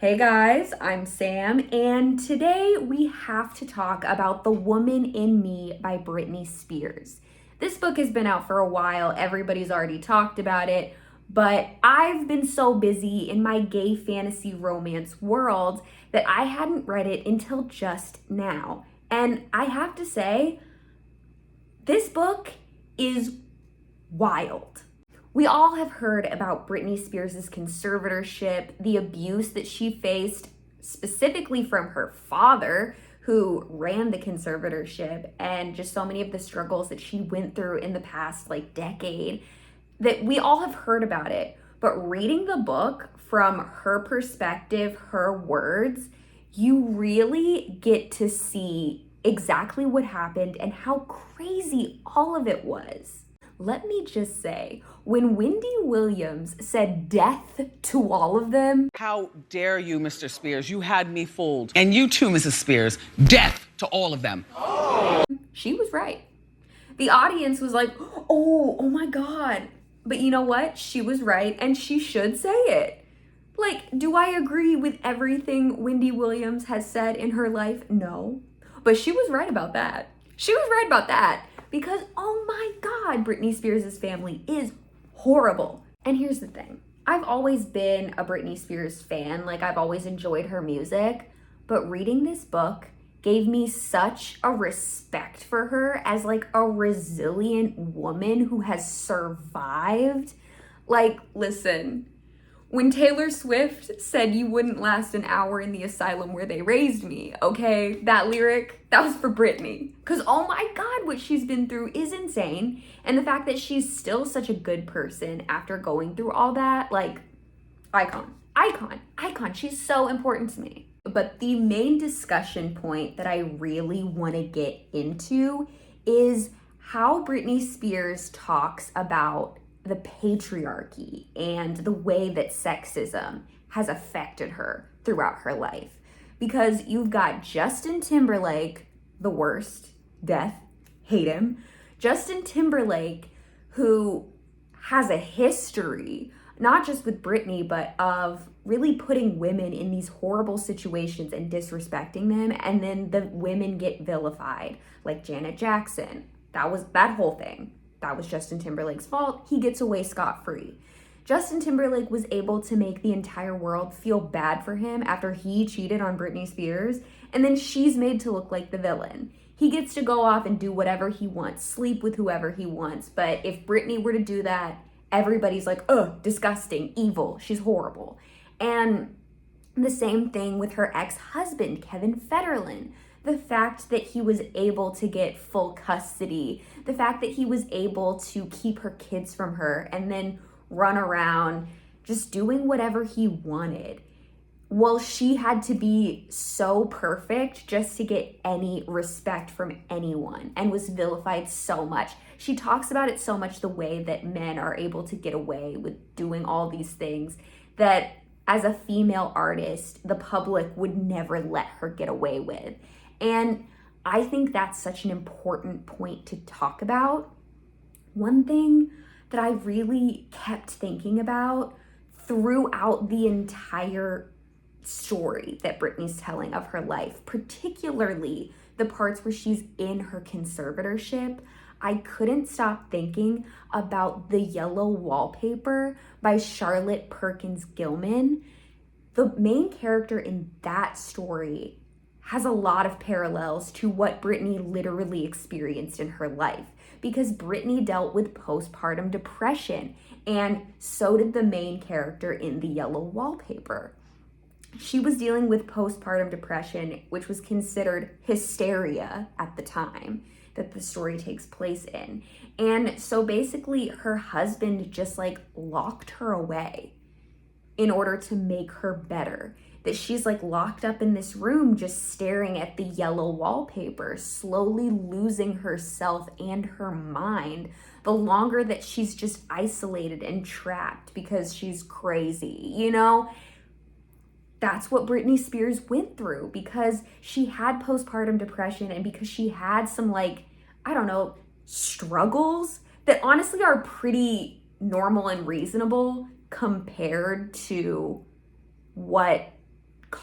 Hey guys, I'm Sam, and today we have to talk about The Woman in Me by Britney Spears. This book has been out for a while, everybody's already talked about it, but I've been so busy in my gay fantasy romance world that I hadn't read it until just now. And I have to say, this book is wild. We all have heard about Britney Spears' conservatorship, the abuse that she faced specifically from her father, who ran the conservatorship, and just so many of the struggles that she went through in the past decade, that we all have heard about it. But reading the book from her perspective, her words, you really get to see exactly what happened and how crazy all of it was. Let me just say, when Wendy Williams said death to all of them. How dare you, Mr. Spears? You had me fooled. And you too, Mrs. Spears. Death to all of them. She was right. The audience was like, oh my God. But you know what? She was right, and she should say it. Do I agree with everything Wendy Williams has said in her life? No. But she was right about that. She was right about that. Because, oh my God, Britney Spears' family is horrible. And here's the thing. I've always been a Britney Spears fan. I've always enjoyed her music. But reading this book gave me such a respect for her as a resilient woman who has survived. Listen, when Taylor Swift said you wouldn't last an hour in the asylum where they raised me, okay? That lyric, that was for Britney. Because, oh my God, what she's been through is insane. And the fact that she's still such a good person after going through all that, icon. She's so important to me. But the main discussion point that I really want to get into is how Britney Spears talks about the patriarchy and the way that sexism has affected her throughout her life. Because you've got Justin Timberlake, the worst, death, hate him. Justin Timberlake, who has a history, not just with Britney, but of really putting women in these horrible situations and disrespecting them, and then the women get vilified, like Janet Jackson. That whole thing. That was Justin Timberlake's fault. He gets away scot-free. Justin Timberlake was able to make the entire world feel bad for him after he cheated on Britney Spears, and then she's made to look like the villain. He gets to go off and do whatever he wants, sleep with whoever he wants, but if Britney were to do that, everybody's like, ugh, disgusting, evil, she's horrible. And the same thing with her ex-husband, Kevin Federline. The fact that he was able to get full custody, the fact that he was able to keep her kids from her and then run around just doing whatever he wanted. Well, she had to be so perfect just to get any respect from anyone and was vilified so much. She talks about it so much, the way that men are able to get away with doing all these things, that as a female artist, the public would never let her get away with. And I think that's such an important point to talk about. One thing that I really kept thinking about throughout the entire story that Britney's telling of her life, particularly the parts where she's in her conservatorship, I couldn't stop thinking about The Yellow Wallpaper by Charlotte Perkins Gilman. The main character in that story has a lot of parallels to what Britney literally experienced in her life, because Britney dealt with postpartum depression, and so did the main character in The Yellow Wallpaper. She was dealing with postpartum depression, which was considered hysteria at the time that the story takes place in. And so basically her husband just locked her away in order to make her better. That she's locked up in this room just staring at the yellow wallpaper, slowly losing herself and her mind the longer that she's just isolated and trapped because she's crazy, That's what Britney Spears went through, because she had postpartum depression and because she had some struggles that honestly are pretty normal and reasonable compared to what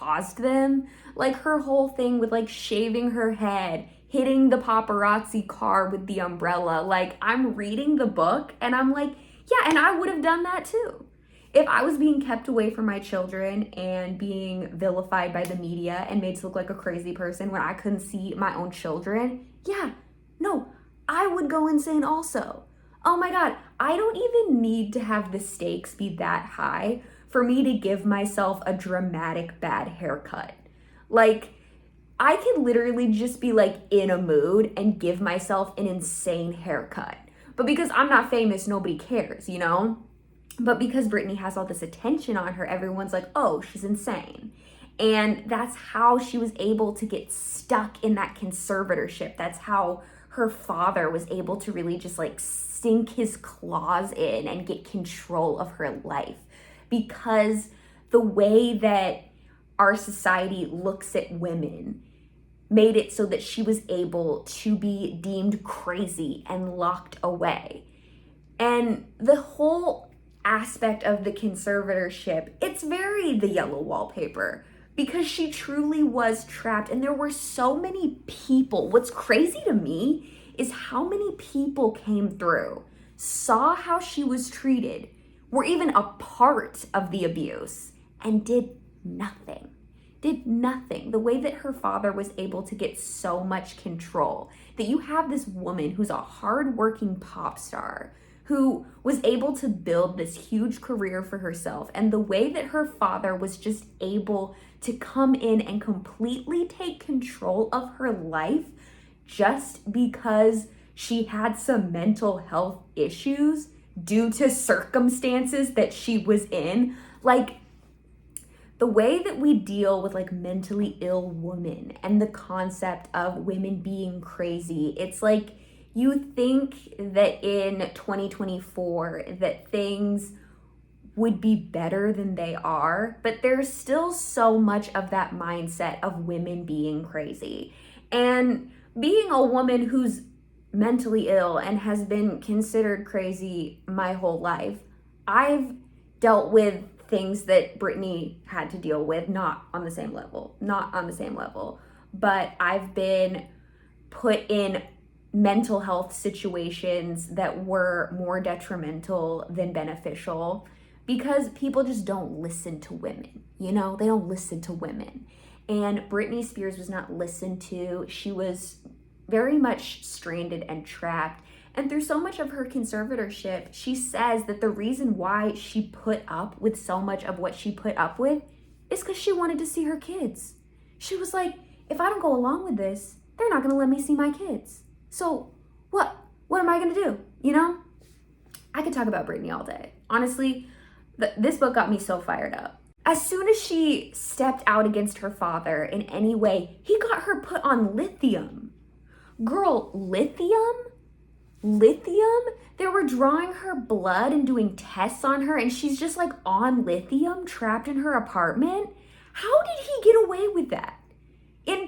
caused them. Like her whole thing with like shaving her head, hitting the paparazzi car with the umbrella. Like I'm reading the book and I'm like, yeah, and I would have done that too. If I was being kept away from my children and being vilified by the media and made to look like a crazy person when I couldn't see my own children, yeah, no, I would go insane also. Oh my God, I don't even need to have the stakes be that high for me to give myself a dramatic bad haircut. Like, I could literally just be like in a mood and give myself an insane haircut. But because I'm not famous, nobody cares, you know? But because Britney has all this attention on her, everyone's like, oh, she's insane. And that's how she was able to get stuck in that conservatorship. That's how her father was able to really just like sink his claws in and get control of her life. Because the way that our society looks at women made it so that she was able to be deemed crazy and locked away. And the whole aspect of the conservatorship, it's very the yellow wallpaper because she truly was trapped and there were so many people. What's crazy to me is how many people came through, saw how she was treated, were even a part of the abuse and did nothing. Did nothing. The way that her father was able to get so much control, that you have this woman who's a hardworking pop star who was able to build this huge career for herself, and the way that her father was just able to come in and completely take control of her life just because she had some mental health issues due to circumstances that she was in. Like, the way that we deal with like mentally ill women and the concept of women being crazy, it's like you think that in 2024 that things would be better than they are, but there's still so much of that mindset of women being crazy. And being a woman who's mentally ill and has been considered crazy my whole life, I've dealt with things that Britney had to deal with, not on the same level, but I've been put in mental health situations that were more detrimental than beneficial because people just don't listen to women, you know? They don't listen to women. And Britney Spears was not listened to. She was very much stranded and trapped. And through so much of her conservatorship, she says that the reason why she put up with so much of what she put up with is because she wanted to see her kids. She was like, if I don't go along with this, they're not going to let me see my kids. So what am I going to do? You know, I could talk about Britney all day. Honestly, this book got me so fired up. As soon as she stepped out against her father in any way, he got her put on lithium. Girl, lithium? They were drawing her blood and doing tests on her, and she's just like on lithium, trapped in her apartment. How did he get away with that? In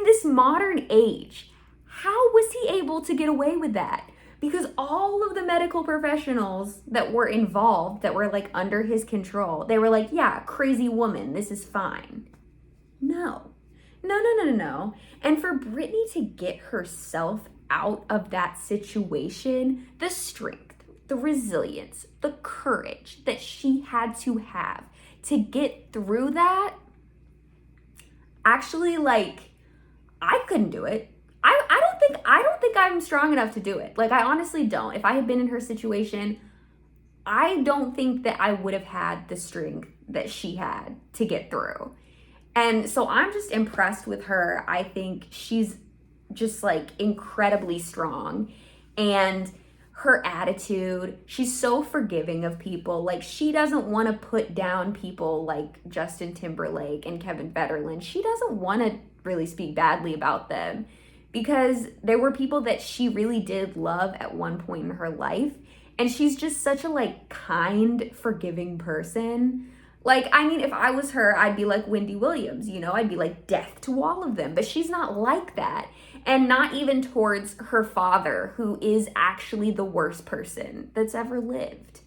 this modern age, how was he able to get away with that? Because all of the medical professionals that were involved, that were like under his control, they were like, yeah, crazy woman, this is fine. No. And for Britney to get herself out of that situation, the strength, the resilience, the courage that she had to have to get through that, actually, like, I couldn't do it. I don't think I'm strong enough to do it. Like, I honestly don't. If I had been in her situation, I don't think that I would have had the strength that she had to get through. And so I'm just impressed with her. I think she's just like incredibly strong, and her attitude, she's so forgiving of people. Like, she doesn't want to put down people like Justin Timberlake and Kevin Federline. She doesn't want to really speak badly about them because they were people that she really did love at one point in her life. And she's just such a like kind, forgiving person. Like, I mean, if I was her, I'd be like Wendy Williams, you know, I'd be like death to all of them, but she's not like that. And not even towards her father, who is actually the worst person that's ever lived.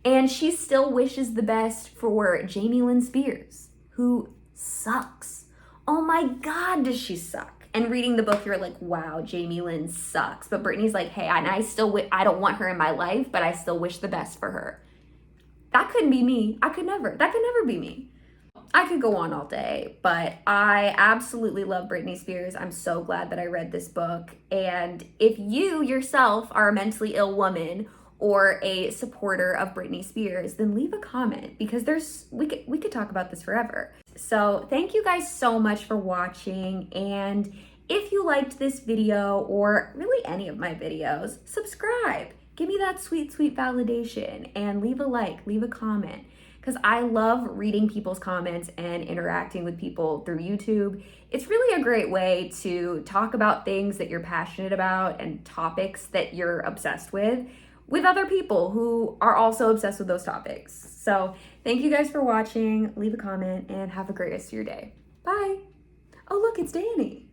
And she still wishes the best for Jamie Lynn Spears. who sucks. Oh my God, does she suck? And reading the book, you're like, wow, Jamie Lynn sucks. But Britney's like, hey, and I don't want her in my life, but I still wish the best for her. That couldn't be me. That could never be me. I could go on all day, but I absolutely love Britney Spears. I'm so glad that I read this book. And if you yourself are a mentally ill woman or a supporter of Britney Spears, then leave a comment, because we could talk about this forever. So thank you guys so much for watching. And if you liked this video, or really any of my videos, subscribe. Give me that sweet, sweet validation, and leave a like, leave a comment, because I love reading people's comments and interacting with people through YouTube. It's really a great way to talk about things that you're passionate about and topics that you're obsessed with other people who are also obsessed with those topics. So thank you guys for watching. Leave a comment and have a great rest of your day. Bye. Oh, look, it's Danny.